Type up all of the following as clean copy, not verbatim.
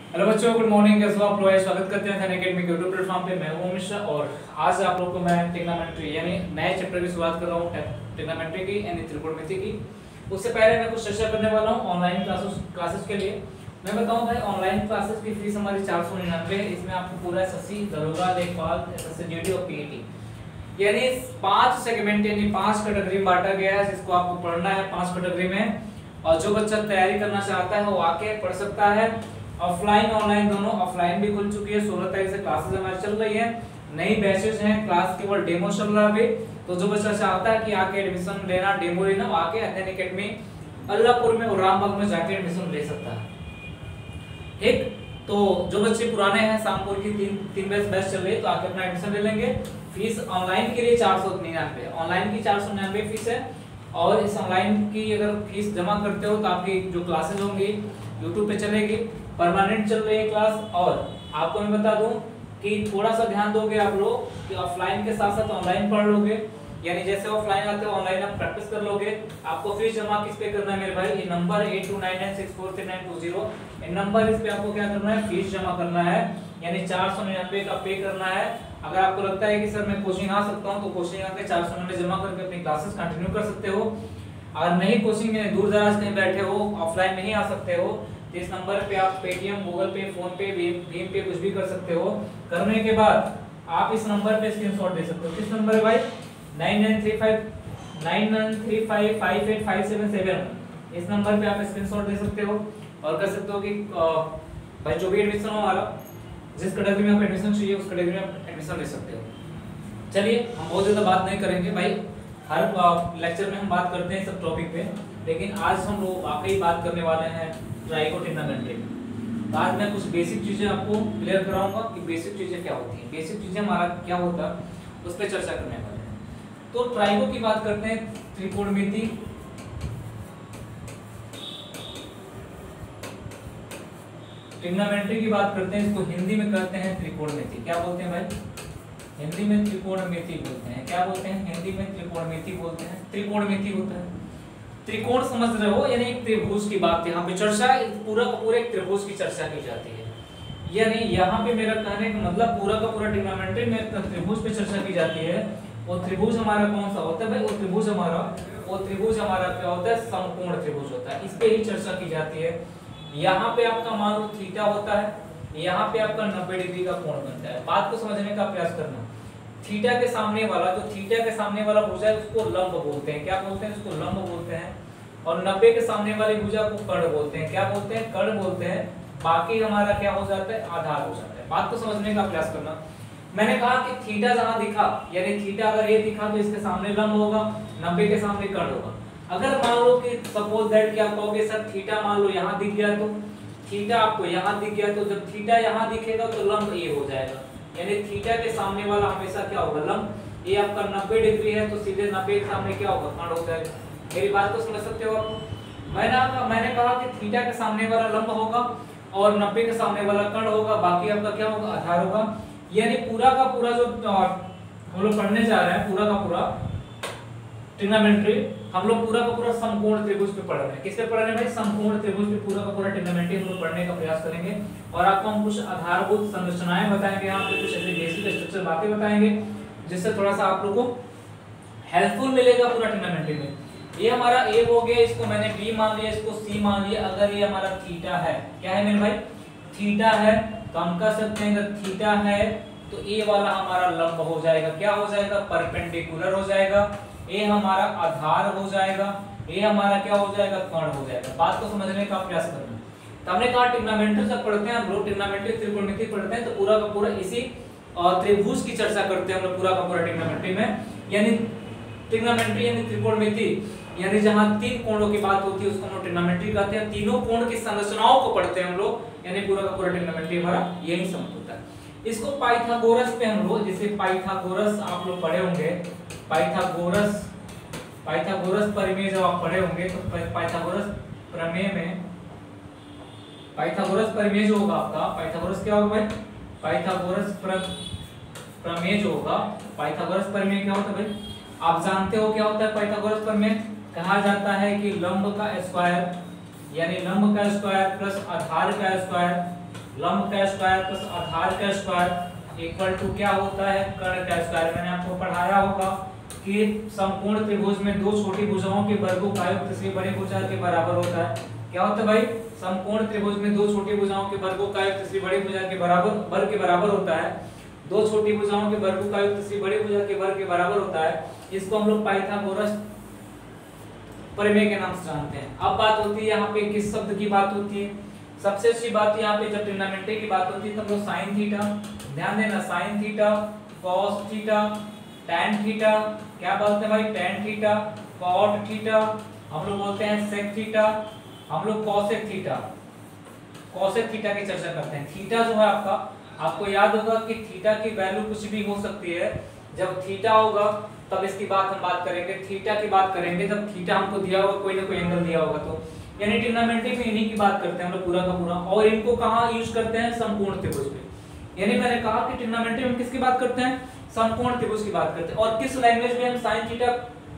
Hello बच्चों, good morning. कैसे हो आप लोग? स्वागत करते हैं अनअकैडमी के यूट्यूब प्लेटफॉर्म पे। मैं हूं मिश्रा और आज आप लोग को मैं ट्रिग्नोमेट्री यानी नए चैप्टर की शुरुआत कर रहा हूं, ट्रिग्नोमेट्री की यानी त्रिकोणमिति की। उससे पहले मैं कुछ चर्चा करने वाला हूं ऑनलाइन क्लासेस के लिए। मैं बताऊं भाई, ऑनलाइन क्लासेस की फीस हमारी 499 है। इसमें आपको पूरा एसएससी, दरोगा, लेखपाल, एसएससी जीडी और पीईटी यानी 5 सेगमेंट यानी 5 कैटेगरी में बांटा गया है, जिसको आपको पढ़ना है 5 कैटेगरी में। और जो बच्चा तैयारी करना चाहता है वो आके पढ़ सकता है। ऑफलाइन ऑनलाइन दोनों, ऑफलाइन भी खुल चुकी है, 16 तारीख से क्लासेस हमारी चल रही है। नई बैचेस हैं, क्लास केवल डेमो चल रहा है अभी। तो जो बच्चा चाहता है कि आके एडमिशन लेना, डेमो लेना, वो आके अनअकैडमी अल्लाहपुर में और रामबाग में जाके एडमिशन ले सकता है। ठीक, तो जो बच्चे पुराने हैं, शामपुर की तीन बैच चल रही है, तो आके अपना एडमिशन ले लेंगे। फीस ऑनलाइन के लिए 499, ऑनलाइन की 499 फीस है। और इस ऑनलाइन की अगर फीस जमा करते हो तो आपकी जो क्लासेस होंगी यूट्यूब पे चलेगी, परमानेंट चल रही है क्लास। और आपको मैं बता दूं कि थोड़ा सा ध्यान दोगे आप लोग कि ऑफलाइन के साथ साथ ऑनलाइन पढ़ लोगे, यानी जैसे ऑफलाइन आते हो ऑनलाइन आप प्रैक्टिस कर लोगे। आपको फीस जमा किस पे करना है मेरे भाई? ये नंबर 8299643920, इन नंबर इस पे आपको क्या करना है? फीस जमा करना है, यानी 499 का पे करना है। अगर आपको लगता है कि सर मैं कोचिंग आ सकता हूं, तो कोचिंग आके 499 जमा करके अपनी क्लासेस कंटिन्यू कर सकते हो। अगर नहीं कोचिंग में दूर दराज कहीं बैठे हो, ऑफलाइन नहीं आ सकते हो, तो इस नंबर पे आप पेटीएम, गूगल पे, फोन पे, भीम पे कुछ भी कर सकते हो। करने के बाद आप इस नंबर पे स्क्रीनशॉट दे सकते हो। किस नंबर है भाई? 9935585777। इस नंबर पे आप स्क्रीनशॉट दे सकते हो और कर सकते हो कि भाई जो भी एडमिशन हो हमारा, जिस कैटेगरी में आप एडमिशन चाहिए उस कैटेगरी में आप एडमिशन ले सकते हो। चलिए, हम बहुत ज्यादा बात नहीं करेंगे भाई, हर लेक्चर में हम बात करते हैं सब टॉपिक पे, लेकिन आज हम लोग वाकई बात करने वाले हैं ट्राइगो ट्रिग्नोमेट्री में। तो आज मैं कुछ बेसिक चीजें आपको क्लियर कराऊंगा कि बेसिक चीजें क्या होती हैं, बेसिक चीजें हमारा क्या होता है, उस पर चर्चा करने वाले हैं। तो ट्राइगो की बात करते हैं, त्रिकोणमिति। ट्रिग्नोमेट्री की बात करते हैं, इसको हिंदी में कहते हैं त्रिकोणमिति। क्या बोलते हैं भाई? हिंदी में त्रिकोणमिति बोलते हैं। क्या बोलते हैं? हिंदी में त्रिकोणमिति बोलते हैं। त्रिकोणमिति होता है, त्रिकोण समझ रहे हो, यानी एक त्रिभुज की बात यहाँ पे चर्चा, पूरा का पूरा एक त्रिभुज की चर्चा की जाती है। यानी यहाँ पे मेरा कहने का मतलब पूरा का पूरा ट्रिग्नोमेट्री में त्रिभुज पे चर्चा की जाती है। और त्रिभुज हमारा कौन सा होता है भाई? वो त्रिभुज हमारा क्या होता है? समकोण त्रिभुज होता है। इस पे ही चर्चा की जाती है। यहाँ पे आपका मान लो थीटा होता है, यहाँ पे आपका 90 डिग्री का कोण बनता है। बात को समझने का प्रयास करना। थीटा के सामने वाला भुजा है उसको लंब बोलते हैं। क्या बोलते हैं? उसको लंब बोलते हैं। और 90 के सामने वाली भुजा को कर्ण बोलते हैं। क्या बोलते हैं? कर्ण बोलते हैं। बाकी हमारा क्या हो जाता है? आधार हो जाता है। बात को समझने का प्रयास करना। मैंने कहा कि थीटा जहां दिखा, यानी थीटा अगर ये दिखा तो इसके सामने लंब होगा, 90 के सामने कर्ण होगा। अगर मान लो कि सपोज दैट कि आप कहोगे सर थीटा मान लो यहाँ दिख गया, तो थीटा आपको यहाँ दिख गया, तो जब थीटा यहाँ दिखेगा तो लंब ये हो जाएगा, यानी थीटा के सामने वाला हमेशा क्या होगा? लंब। ये आपका 90 डिग्री है तो सीधे 90 के सामने क्या होगा? कर्ण हो जाएगा। मेरी बात को समझ सकते हो आप? मैंने कहा कि थीटा के सामने वाला लंब होगा और 90 के सामने वाला कर्ण होगा, बाकी आपका क्या होगा? आधार होगा। यानी पूरा का पूरा जो हम लोग पढ़ने जा रहे हैं, पूरा का पूरा ट्रिग्नोमेट्री, हम लोग पूरा का पूरा समकोण त्रिभुज पे पढ़ रहे हैं। किस पे पढ़ रहे हैं भाई? समकोण त्रिभुज पे पूरा का पूरा ट्रिग्नोमेट्री हम लोग पढ़ने का प्रयास करेंगे। और आपको हम कुछ आधारभूत संरचनाएं बताएंगे, यहाँ पे कुछ ऐसे बेसिक स्ट्रक्चर बातें बताएंगे, जिससे थोड़ा सा आप लोगों को हेल्पफुल मिलेगा पूरा ट्रिग्नोमेट्री में। ये हमारा ए हो गया, इसको मैंने बी मान लिया, इसको सी मान लिया। अगर ये हमारा थीटा है, क्या है मेरे भाई? थीटा है, तो हम कह सकते हैं अगर थीटा है तो ए वाला हमारा लंब हो जाएगा। क्या हो जाएगा? परपेंडिकुलर हो जाएगा। ए हमारा आधार हो जाएगा, ए हमारा क्या हो जाएगा? कर्ण हो जाएगा। बात को समझने का प्रयास करना। तो हमने कहा ट्रिग्नोमेट्री जब पढ़ते हैं हम लोग, ट्रिग्नोमेट्री त्रिकोणमिति पढ़ते हैं, तो पूरा का पूरा इसी त्रिभुज की चर्चा करते हैं हम लोग पूरा का पूरा ट्रिग्नोमेट्री में। यानी ट्रिग्नोमेट्री यानी त्रिकोणमिति, यानी जहां तीन कोणों की बात होती है उसको हम लोग ट्रिग्नोमेट्री कहते हैं। तीनों कोण की संरचनाओं को पढ़ते हैं हम लोग, यानी पूरा का पूरा ट्रिग्नोमेट्री हमारा यही समझ होता है। इसको पाइथागोरस पे हम लोग, जैसे पाइथागोरस आप लोग पढ़े होंगे, पाइथागोरस प्रमेय जब आप पढ़े होंगे, तो पाइथागोरस प्रमेय में, पाइथागोरस प्रमेय जो होगा आपका, पाइथागोरस क्या होगा भाई? पाइथागोरस प्रमेय जो होगा, पाइथागोरस प्रमेय क्या होता है भाई? आप जानते हो क्या होता है पाइथागोरस प्रमेय? कहा जाता है कि लंब का स्क्वायर, यानी लंब का स्क्वायर प्लस आधार का स्क्वायर लंब का स्क्वायर प्लस आधार का स्क्वायर इक्वल टू क्या होता है, कर्ण का स्क्वायर। मैंने आपको पढ़ाया होगा कि समकोण त्रिभुज में दो छोटी भुजाओं के वर्गों का योग तीसरी बड़ी भुजा के बराबर होता है। क्या होता है भाई, समकोण त्रिभुज में दो छोटी भुजाओं के वर्गों का योग तीसरी बड़ी भुजा के बराबर वर्ग के बराबर होता है। दो छोटी भुजाओं के वर्गों का योग तीसरी बड़ी भुजा के वर्ग के बराबर होता है। इसको हम लोग पाइथागोरस प्रमेय के नाम से जानते हैं। अब बात होती है यहाँ पे किस शब्द की बात होती है। सबसे अच्छी बात यहाँ पे जब ट्रिग्नोमेट्री की बात होती है तो हम लोग साइन थीटा, ध्यान देना, sign theta, cos theta, tan theta, क्या बोलते हैं भाई, टैन थीटा, कॉट थीटा, हम लोग बोलते हैं सेक थीटा, हम लोग कॉसेक थीटा, कॉसेक थीटा की चर्चा करते हैं। थीटा जो है आपका, आपको याद होगा कि थीटा की वैल्यू कुछ भी हो सकती है। जब थीटा होगा तब इसकी बात हम बात करेंगे, थीटा की बात करेंगे जब थीटा हमको दिया होगा, कोई ना कोई एंगल दिया होगा तो। यानी ट्रिग्नोमेट्री में इन्हीं की बात करते हैं हम लोग पूरा का पूरा, और इनको कहाँ यूज करते हैं, समकोण त्रिभुज में। यानी मैंने कहा कि ट्रिग्नोमेट्री में किसकी बात करते हैं, समकोण त्रिभुज की बात करते हैं। और किस लैंग्वेज में हम sine theta,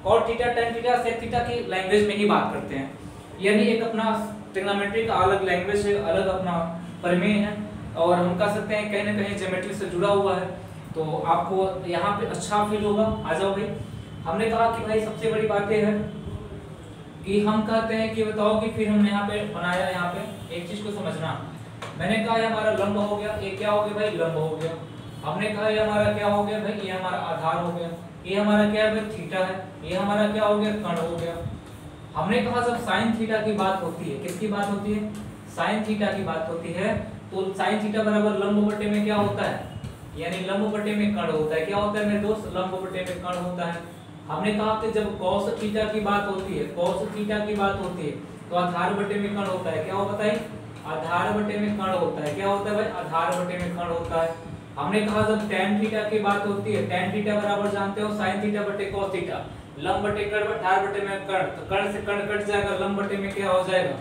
cot theta, tan theta, sec theta की लैंग्वेज में ही बात करते हैं। यानी एक अपना ट्रिग्नोमेट्री का अलग लैंग्वेज है, अलग अपना प्रमेय है, और हम कह सकते हैं कहीं ना कहीं ज्योमेट्री से जुड़ा हुआ है। तो आपको यहाँ पे अच्छा फील होगा। आ जाओ भाई, हमने कहा कि भाई सबसे बड़ी बात यह है कि हम कहते हैं कि बताओ कि फिर हमने यहाँ पे बनाया, यहाँ पे एक चीज को समझना। मैंने कहा ये हमारा लंब हो गया, ये क्या हो गया भाई, लंब हो गया। हमने कहा ये हमारा क्या हो गया भाई, ये हमारा आधार हो गया। ये हमारा क्या है भाई, थीटा है। ये हमारा क्या हो गया, कर्ण हो गया। हमने कहा जब साइन थीटा की बात होती है, किसकी बात होती है, साइन थीटा की बात होती है, तो साइन थीटा बराबर लंब बटे में क्या होता है, यानी लंब बटे में कर्ण होता है। क्या होता है मेरे दोस्त, लंब बटे में कर्ण होता है। हमने कहा कि जब cos थीटा की बात होती है, cos थीटा की बात होती है तो आधार बटे में कर्ण होता है। क्या होगा बताइए, आधार बटे में कर्ण होता है। क्या होता है भाई, आधार बटे में कर्ण होता है। हमने कहा जब tan थीटा की बात होती है, tan थीटा बराबर जानते हो sin थीटा बटे cos थीटा, लंब बटे कर्ण, आधार बटे में कर्ण, तो कर्ण से कर्ण कट जाएगा, लंब बटे में क्या हो जाएगा,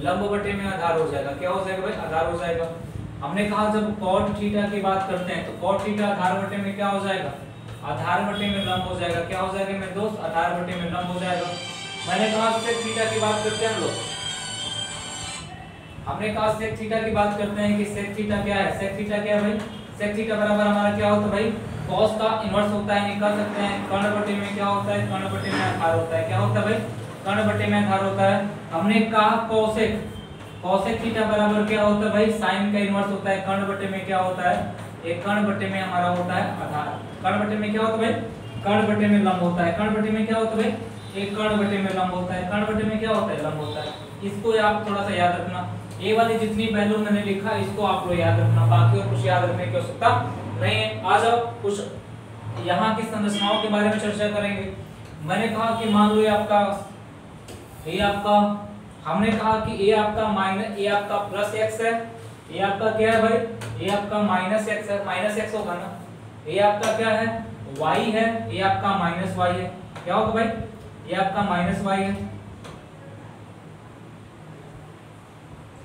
लंब बटे में आधार हो जाएगा। क्या हो जाएगा भाई, आधार हो जाएगा। हमने कहा जब cot थीटा की बात करते हैं तो cot थीटा आधार बटे में क्या हो जाएगा, आधार बटे में लंब हो जाएगा। क्या हो जाएगा मेरे दोस्त, आधार बटे में लंब हो जाएगा। मैंने कहा sec थीटा की बात करते हैं हम लोग, हमने कहा sec थीटा की बात करते हैं कि sec थीटा क्या है, sec थीटा क्या है भाई, sec थीटा बराबर हमारा क्या होता है भाई, cos का इन्वर्स होता है, निकाल सकते हैं। कर्ण बटे में क्या होता है, कर्ण बटे में आधार होता है। क्या होता है भाई, कर्ण बटे में आधार होता है। हमने कहा cosec, cosec थीटा बराबर क्या होता है भाई, sin का इन्वर्स होता है। कर्ण बटे में क्या होता है, एक कर्ण बटे में हमारा होता है आधार। कर्ण बटे में क्या होता है भाई, कर्ण बटे में लंब होता है। कर्ण बटे में क्या होता है भाई, एक कर्ण बटे में लंब होता है। कर्ण बटे में क्या होता है, लंब होता है। इसको आप थोड़ा सा याद रखना। ये वाली जितनी वैल्यू मैंने लिखा इसको आप लोग याद रखना, बाकी और कुछ याद रखने की आवश्यकता नहीं है। आ जाओ कुछ यहाँ की संरचनाओं के बारे में चर्चा करेंगे। मैंने कहा कि मान लो ये आपका, हमने कहा कि ये आपका माइनस, ये आपका प्लस एक्स है, ये आपका क्या है भाई, ये आपका माइनस एक्स है, माइनस एक्स होगा ना। ये आपका क्या है, y है, ये आपका माइनस y है। क्या होगा भाई, ये आपका माइनस y है,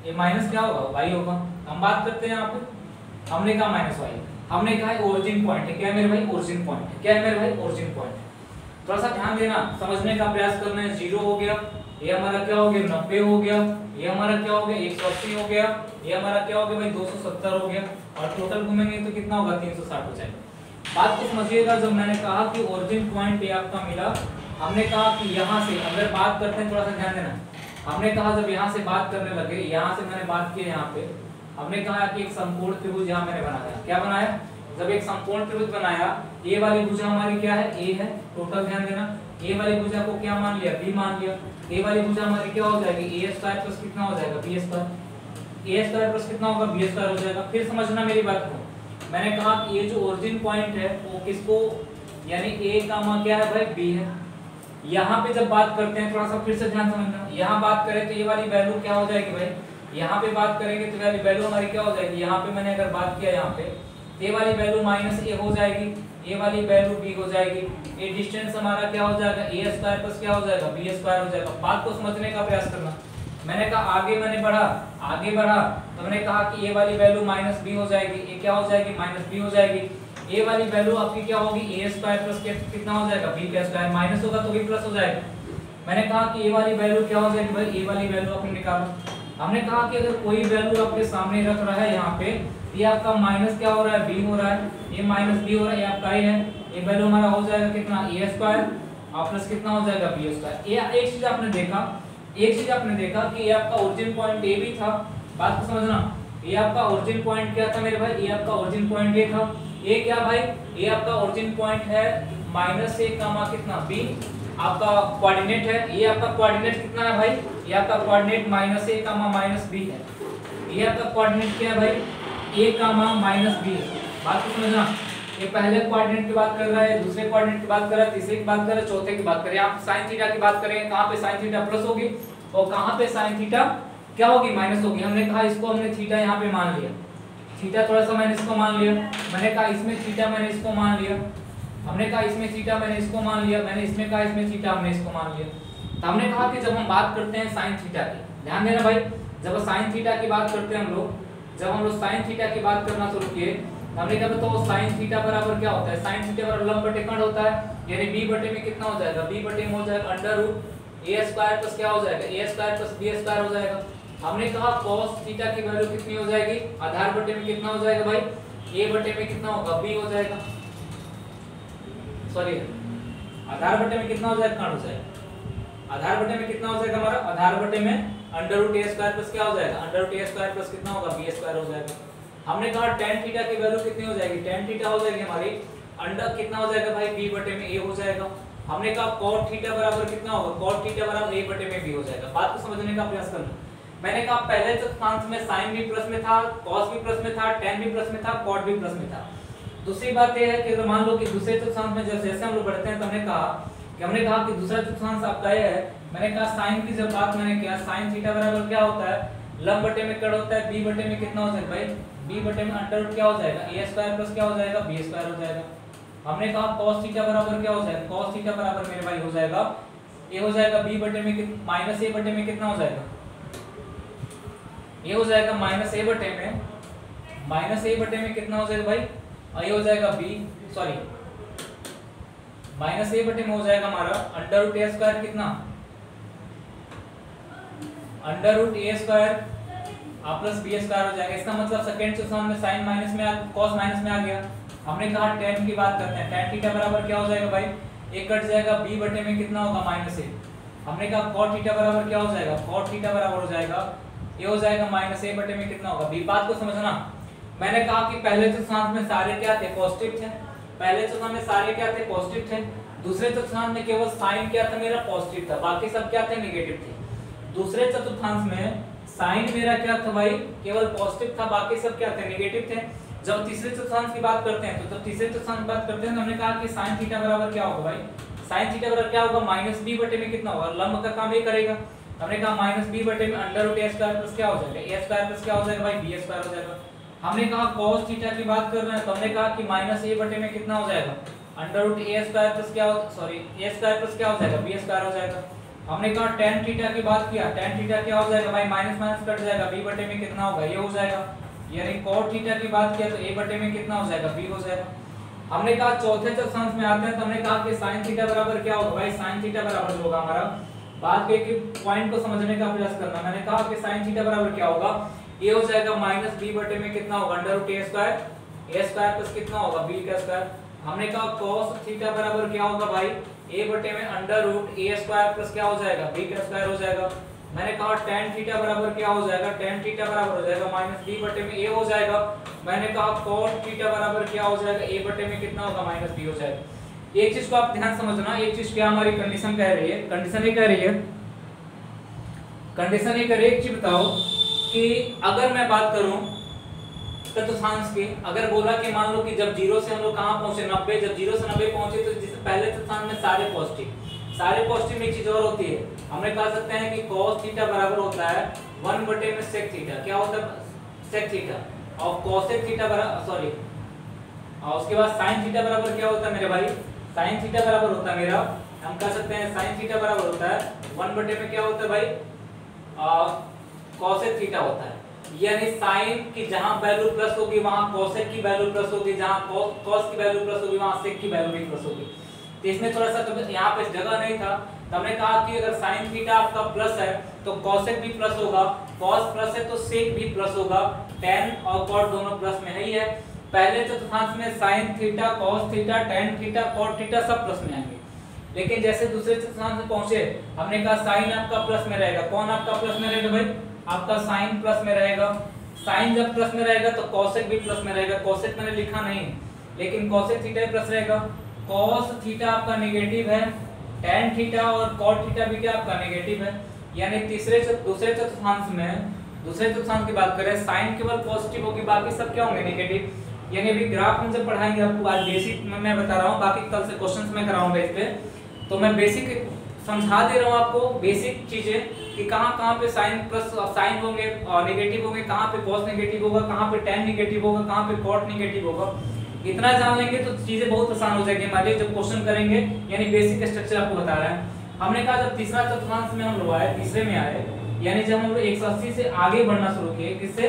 ये माइनस क्या होगा, y होगा। हम बात करते हैं यहाँ पे, हमने कहा माइनस y, हमने कहा ओरिजिन पॉइंट है। क्या है मेरे भाई, ओरिजिन पॉइंट है। क्या है मेरे भाई, ओरिजिन पॉइंट है। थोड़ा सा ध्यान देना, समझने का प्रयास करना है। 0 हो गया, ये हमारा क्या हो गया, 90 हो गया, ये हमारा क्या हो गया, 180 हो गया, ये हमारा क्या हो गया भाई, 270 हो गया, और टोटल घूमेंगे तो कितना होगा, 360 हो जाएगा। बात को समझिएगा, जब मैंने कहा कि ओरिजिन पॉइंट ये आपका मिला, हमने कहा कि यहाँ से अगर बात करते हैं, थोड़ा सा ध्यान देना। हमने कहा जब यहाँ से बात करने लगे, यहाँ से मैंने बात की यहाँ पे, हमने कहा कि एक समकोण त्रिभुज यहाँ मैंने बनाया। क्या बनाया, जब एक समकोण त्रिभुज बनाया, ए वाली भुजा हमारी क्या है, ए है, टोटल ध्यान देना। ए वाली भुजा को क्या मान लिया, बी मान लिया। ए वाली भुजा हमारी क्या हो जाएगी, ए स्क्वायर प्लस कितना हो जाएगा, बी स्क्वायर। ए स्क्वायर प्लस कितना होगा, बी स्क्वायर हो जाएगा। फिर समझना मेरी बात को, मैंने कहा कि ये जो ओरिजिन पॉइंट है वो किसको, यानी ए का मान क्या है भाई, बी है। यहाँ पे जब बात करते हैं, थोड़ा सा फिर से ध्यान समझना, यहाँ बात करें तो ये वाली वैल्यू क्या हो जाएगी भाई, यहाँ पे बात करेंगे तो वाली वैल्यू हमारी क्या हो जाएगी, यहाँ पे मैंने अगर बात किया यहाँ पे, ए वाली वैल्यू माइनस ए हो जाएगी, ए वाली वैल्यू बी हो जाएगी। ये डिस्टेंस हमारा क्या हो जाएगा, ए स्क्वायर प्लस क्या हो जाएगा, बी स्क्वायर हो जाएगा। बात को समझने का प्रयास करना। मैंने कहा आगे मैंने बढ़ा, आगे बढ़ा तो मैंने कहा कि ए वाली वैल्यू माइनस बी हो जाएगी, ये क्या हो जाएगी, माइनस बी हो जाएगी। ए वाली वैल्यू आपकी क्या होगी, ए स्क्वायर प्लस कितना हो जाएगा, बी का स्क्वायर, माइनस होगा तो भी प्लस हो जाएगा। मैंने कहा कि ए वाली वैल्यू क्या हो जाएगी भाई, ए वाली वैल्यू आपने निकालो, हमने कहा कि अगर कोई वैल्यू आपके सामने रख रहा है यहाँ पे, ये आपका माइनस क्या हो रहा है, बी हो रहा है, ये माइनस बी हो रहा है, ये आपका ए है, ये वैल्यू हमारा हो जाएगा कितना, ए स्क्वायर और प्लस कितना हो जाएगा, बी स्क्वायर। ये एक चीज आपने देखा कि ये आपका ओरिजिन पॉइंट ए भी था, बात को समझना, ये आपका ओरिजिन पॉइंट क्या था मेरे भाई, ये आपका ओरिजिन पॉइंट ए था, ये क्या भाई, ये आपका ओरिजिन पॉइंट है माइनस ए कामा कितना, बी, आपका कोऑर्डिनेट है, ये आपका कोऑर्डिनेट कितना है भाई, ये आपका कोऑर्डिनेट माइनस ए कामा माइनस बी है, ये आपका कोऑर्डिनेट क्या है भाई, ए कामा माइनस बी है। बात को समझना, ये पहले कोऑर्डिनेट की बात कर रहा है, दूसरे कोऑर्डिनेट की बात कर रहा है, तीसरे की बात कर रहा है, चौथे की बात कर रहे हैं। आप साइन थीटा की बात करें, कहां पे साइन थीटा प्लस होगी और कहां पे साइन थीटा क्या होगी, माइनस होगी। हमने कहा इसको हमने थीटा यहां पे मान लिया, थीटा थोड़ा सा मैंने इसको मान लिया, मैंने कहा इसमें थीटा मैंने इसको मान लिया, हमने कहा इसमें थीटा मैंने इसको मान लिया, मैंने इसमें कहा इसमें थीटा हमने इसको मान लिया। तो हमने कहा कि जब हम बात करते हैं साइन थीटा की, ध्यान देना भाई, जब साइन थीटा की बात करते हैं हम लोग, जब हम लोग साइन थीटा की बात करना शुरू किए, हमने कहा तो साइन थीटा बराबर क्या होता है, साइन थीटा बराबर लंब बटे कर्ण होता है, यानी b बटे में कितना हो जाएगा, b बटे में हो जाएगा under root a square plus क्या हो जाएगा, a square plus b square हो जाएगा। हमने कहा cos थीटा की वैल्यू कितनी हो जाएगी, आधार बटे में कितना हो जाएगा भाई, a बटे में कितना होगा, b हो जाएगा, सॉरी आधार बटे में कितना हो जाएगा, कर्ण हो जाएगा, आधार बटे में कितना हो जाएगा हमारा, आधार बटे में under root a square plus क्या हो जाएगा, under root a square plus कितना होगा, b स्क्वायर हो जाएगा। हमने कहा tan थीटा की वैल्यू कितनी हो जाएगी, tan थीटा हो जाएगी हमारी अंडर कितना हो जाएगा भाई, b बटे में a हो जाएगा। हमने कहा cot थीटा बराबर कितना होगा, cot थीटा बराबर a बटे में b हो जाएगा। बात को समझने का प्रयास करना। मैंने कहा पहले चतुर्थांश में sin भी प्लस में था, cos भी प्लस में था, tan भी प्लस में था, cot भी प्लस में था। दूसरी बात यह है कि अगर मान लो कि दूसरे चतुर्थांश में जैसे जैसे हम लोग बढ़ते हैं तो हमने कहा कि दूसरा चतुर्थांश आपका यह है, मैंने कहा sin की जब बात मैंने किया, sin थीटा बराबर क्या होता है, लंब बटे में कर्ण होता है, b बटे में कितना हो जाएगा भाई, b बटे में अंडर रूट क्या हो जाएगा, a स्क्वायर प्लस क्या हो जाएगा, b स्क्वायर हो जाएगा। हमने कहा cos थीटा बराबर क्या हो जाएगा, cos थीटा बराबर मेरे भाई हो जाएगा a हो जाएगा b बटे में माइनस a बटे में कितना हो जाएगा, ये हो जाएगा माइनस a बटे में कितना हो जाएगा भाई, ये हो जाएगा b सॉरी माइनस a बटे में हो जाएगा हमारा अंडर रूट a स्क्वायर कितना, under root a square plus b square हो जाएगा। इसका मतलब सेकंड चतुर्थांश में sin माइनस में cos माइनस में आ गया। हमने कहा tan की बात करते हैं, tan थीटा बराबर क्या हो जाएगा भाई, एक कट जाएगा b बटे में कितना होगा माइनस a। हमने कहा cot थीटा बराबर क्या हो जाएगा, cot थीटा बराबर हो जाएगा ये हो जाएगा माइनस a बटे में कितना होगा b। बात को समझना, मैंने कहा कि पहले चतुर्थांश में सारे क्या थे, पॉजिटिव थे, पहले चतुर्थांश में सारे क्या थे, पॉजिटिव थे। दूसरे चतुर्थांश में केवल साइन क्या था मेरा, पॉजिटिव था, बाकी सब क्या थे, नेगेटिव थे। दूसरे चतुर्थांश में साइन मेरा क्या था भाई, केवल पॉजिटिव था, बाकी सब क्या थे, नेगेटिव थे। जब तीसरे चतुर्थांश की बात करते हैं तो जब तीसरे चतुर्थांश की बात करते हैं तो हमने कहा कि sin थीटा बराबर क्या होगा भाई, sin थीटा बराबर क्या होगा, माइनस b बटे में कितना होगा, लंब का काम ये करेगा। हमने कहा माइनस b बटे में under root a square plus क्या हो जाएगा, a स्क्वायर प्लस क्या हो जाएगा भाई, b स्क्वायर हो जाएगा। हमने कहा cos थीटा की बात कर रहे हैं तो हमने कहा कि माइनस a बटे में कितना हो जाएगा, under root a square plus क्या हो सॉरी a स्क्वायर प्लस क्या हो जाएगा, b स्क्वायर हो जाएगा। हमने कहा tan थीटा की बात किया, tan थीटा क्या हो जाएगा भाई, माइनस माइनस कट जाएगा, b बटे में कितना होगा, ये हो जाएगा। यानी cot थीटा की बात किया तो a बटे में कितना हो जाएगा, b हो जाएगा। हमने कहा चौथे चतुर्थांश में आते हैं तो हमने कहा कि sin थीटा बराबर क्या होगा भाई, sin थीटा बराबर होगा हमारा, बात के कि पॉइंट को समझने का प्रयास करना। मैंने कहा कि sin थीटा बराबर क्या होगा, ये हो जाएगा माइनस b बटे में कितना होगा, under root a square plus कितना होगा, b का स्क्वायर। हमने कहा cos थीटा बराबर क्या होगा भाई, a बटे में under root a square plus क्या हो जाएगा, b का स्क्वायर हो जाएगा। मैंने कहा tan थीटा बराबर क्या हो जाएगा, tan थीटा बराबर हो जाएगा माइनस b बटे में a हो जाएगा। मैंने कहा cot थीटा बराबर क्या हो जाएगा, a बटे में कितना होगा, माइनस b हो जाएगा। एक चीज को आप ध्यान समझना, एक चीज क्या हमारी कंडीशन कह रही है, कंडीशन ये कह रही है एक चीज बताओ कि अगर मैं बात करूं चतुर्थांश की, अगर बोला कि मान लो कि जब 0 से हम लोग कहां पहुंचे 90, जब 0 से 90 पहुंचे तो जिस पहले चतुर्थांश में सारे पॉजिटिव में एक चीज और होती है, हमने कह सकते हैं कि cos थीटा बराबर होता है 1 बटे में sec थीटा, क्या होता है sec थीटा, और cosec थीटा बराबर सॉरी और उसके बाद sin थीटा बराबर क्या होता है मेरे भाई, sin थीटा बराबर होता है मेरा, हम कह सकते हैं sin थीटा बराबर होता है 1 बटे में क्या होता है भाई cosec थीटा होता है। यानी sin की जहां वैल्यू प्लस होगी वहां cosec की वैल्यू प्लस होगी, जहां cos की वैल्यू प्लस होगी वहां sec की वैल्यू भी प्लस होगी। तो इसमें थोड़ा सा तो यहाँ पे जगह नहीं था तो तो हमने कहा कि अगर साइन थीटा आपका प्लस है तो कॉसेक भी प्लस होगा, कॉस प्लस है तो सेक भी प्लस होगा, टेन और कॉट दोनों प्लस में ही है। पहले चतुर्थांश में sine theta, cos theta, tan theta, cot theta सब प्लस में आएंगे, लेकिन जैसे दूसरे चतुर्थांश में पहुंचे हमने कहा साइन आपका प्लस में रहेगा। कौन आपका प्लस में रहेगा भाई? आपका साइन प्लस में रहेगा। साइन जब प्लस में रहेगा तो कॉसेक भी प्लस में रहेगा। कॉसेक मैंने लिखा नहीं, लेकिन कॉसेक थीटा प्लस रहेगा। कॉस थीटा आपका नेगेटिव है, टेन थीटा और कॉट थीटा भी क्या आपका नेगेटिव है। यानी दूसरे चतुर्थांश की बात करें साइन केवल पॉजिटिव होगी, बाकी सब क्या होंगे नेगेटिव। यानी अभी ग्राफ हम जब पढ़ाएंगे आपको, आज बेसिक मैं बता रहा हूँ, बाकी कल से क्वेश्चंस मैं कराऊंगा इस पे, तो मैं बेसिक समझा दे रहा हूँ आपको बेसिक चीजें कि कहाँ पे साइन प्लस साइन होंगे और नेगेटिव होंगे, कहाँ पे कॉस नेगेटिव होगा, कहाँ पे टेन नेगेटिव होगा, कहाँ पे कॉट नेगेटिव होगा। इतना जान लेंगे तो चीजें बहुत आसान हो जाएगी हमारे जब क्वेश्चन करेंगे। यानी बेसिक स्ट्रक्चर आपको बता रहा है। हमने कहा जब तीसरा चतुर्थांश में हम लोग आए, तीसरे में आए, यानी जब हम लोग 180 से आगे बढ़ना शुरू किए, किससे?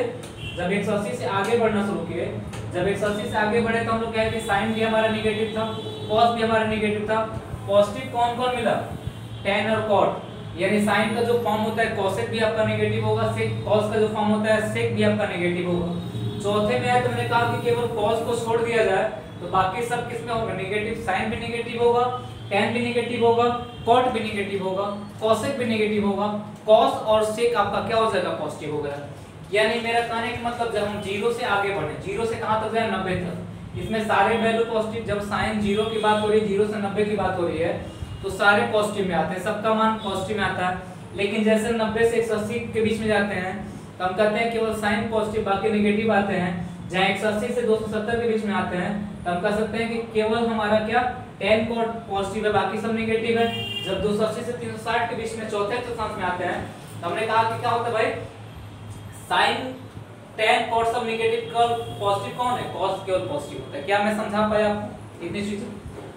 जब 180 से आगे बढ़ना शुरू किए, जब 180 से आगे बढ़े तो हम लोग क्या है कि साइन भी हमारा नेगेटिव था, कॉस भी हमारा नेगेटिव था। पॉजिटिव कौन कौन मिला? टेन और कॉट। यानी साइन का जो फॉर्म होता है कॉसेक भी आपका नेगेटिव होगा, सेक कॉस का जो फॉर्म होता है सेक भी आपका नेगेटिव होगा। चौथे में आए तो मैंने कहा कि केवल कॉस को छोड़ दिया जाए तो बाकी सब किसमें होगा? नेगेटिव। साइन भी नेगेटिव होगा, टेन भी नेगेटिव होगा, कॉट भी नेगेटिव होगा, कॉसेक भी नेगेटिव होगा, कॉस और सेक आपका क्या हो जाएगा? पॉजिटिव हो गया। यानी मेरा कहने का मतलब जब हम 0 से आगे बढ़े, 0 से कहां तक जाए? 90 तक, इसमें सारे वैल्यू पॉजिटिव। जब साइन 0 की बात हो रही है, 0 से 90 की बात हो रही है, तो सारे पॉजिटिव में आते हैं, सबका मान पॉजिटिव में आता है। लेकिन जैसे 90 से 180 के बीच में जाते हैं तो हम कहते हैं केवल साइन पॉजिटिव, बाकी नेगेटिव आते हैं। जहाँ 180 से 270 के बीच में आते हैं तो हम कह सकते हैं कि केवल हमारा क्या? टेन कॉट पॉजिटिव है, बाकी सब नेगेटिव है। जब 280 से 360 के बीच में चौथे चतुर्थांश में आते हैं तो हमने कहा कि क्या होता है भाई? साइन, टेन, कॉट सब नेगेटिव, केवल पॉजिटिव कौन है? कॉस केवल पॉजिटिव होता है। क्या मैं समझा पाया आपको इतनी चीजें?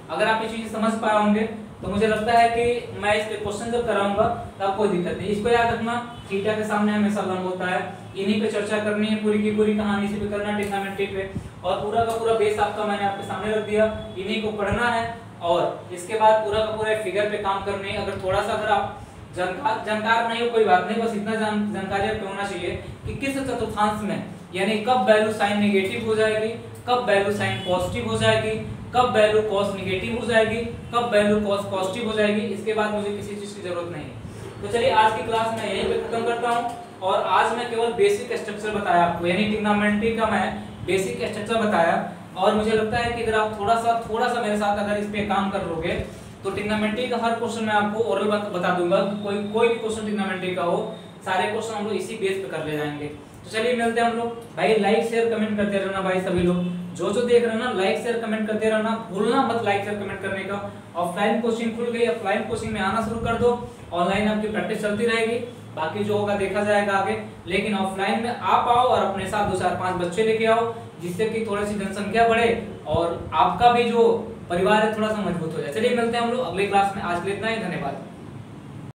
अगर आप ये चीजें समझ पाए होंगे तो मुझे लगता है कि मैं इस पे क्वेश्चन जब कराऊंगा तो आपको कोई दिक्कत नहीं। इसको याद रखना, थीटा के सामने हमेशा लंब होता है। इन्हीं पे चर्चा करनी है, पूरी की पूरी कहानी इसी पे करना ट्रिग्नोमेट्री पे, और पूरा का पूरा बेस आपका मैंने आपके सामने रख दिया। इन्हीं को पढ़ना है और इसके बाद पूरा का पूरा फिगर पे काम करनी है। अगर थोड़ा सा अगर आप जानकार नहीं हो कोई बात नहीं, बस इतना जानकारी आपको होना चाहिए कि किस चतुर्थांश में यानी कब वैल्यू साइन नेगेटिव हो जाएगी, कब वैल्यू साइन पॉजिटिव हो जाएगी, कब वैल्यू कॉस नेगेटिव हो जाएगी, कब वैल्यू कॉस पॉजिटिव हो जाएगी। इसके बाद मुझे किसी चीज की जरूरत नहीं है। तो चलिए आज की क्लास मैं यहीं पे खत्म करता हूं, और आज मैं केवल बेसिक स्ट्रक्चर बताया आपको, यानी ट्रिग्नोमेट्री का मैं बेसिक स्ट्रक्चर बताया। और मुझे लगता है कि अगर आप थोड़ा सा मेरे साथ अगर इस पे काम कर लोगे तो ट्रिग्नोमेट्री का हर क्वेश्चन मैं आपको और बता दूंगा। कोई भी क्वेश्चन ट्रिग्नोमेट्री का हो, सारे क्वेश्चन हम लोग इसी बेस पे कर ले जाएंगे। तो चलिए मिलते हैं हम लोग। भाई लाइक शेयर कमेंट करते रहना भाई, सभी लोग जो देख रहे हैं ना लाइक शेयर कमेंट करते रहना, भूलना मत लाइक शेयर कमेंट करने का। ऑफलाइन कोचिंग खुल गई, ऑफलाइन कोचिंग में आना शुरू कर दो, ऑनलाइन आपकी प्रैक्टिस चलती रहेगी, बाकी जो होगा देखा जाएगा आगे। लेकिन ऑफलाइन में आप आओ और अपने साथ 2 4 5 बच्चे लेके आओ, जिससे कि थोड़ी सी जनसंख्या बढ़े और आपका भी जो परिवार है थोड़ा सा मजबूत हो जाए। चलिए मिलते हैं हम लोग अगली क्लास में। आज के लिए इतना ही, धन्यवाद।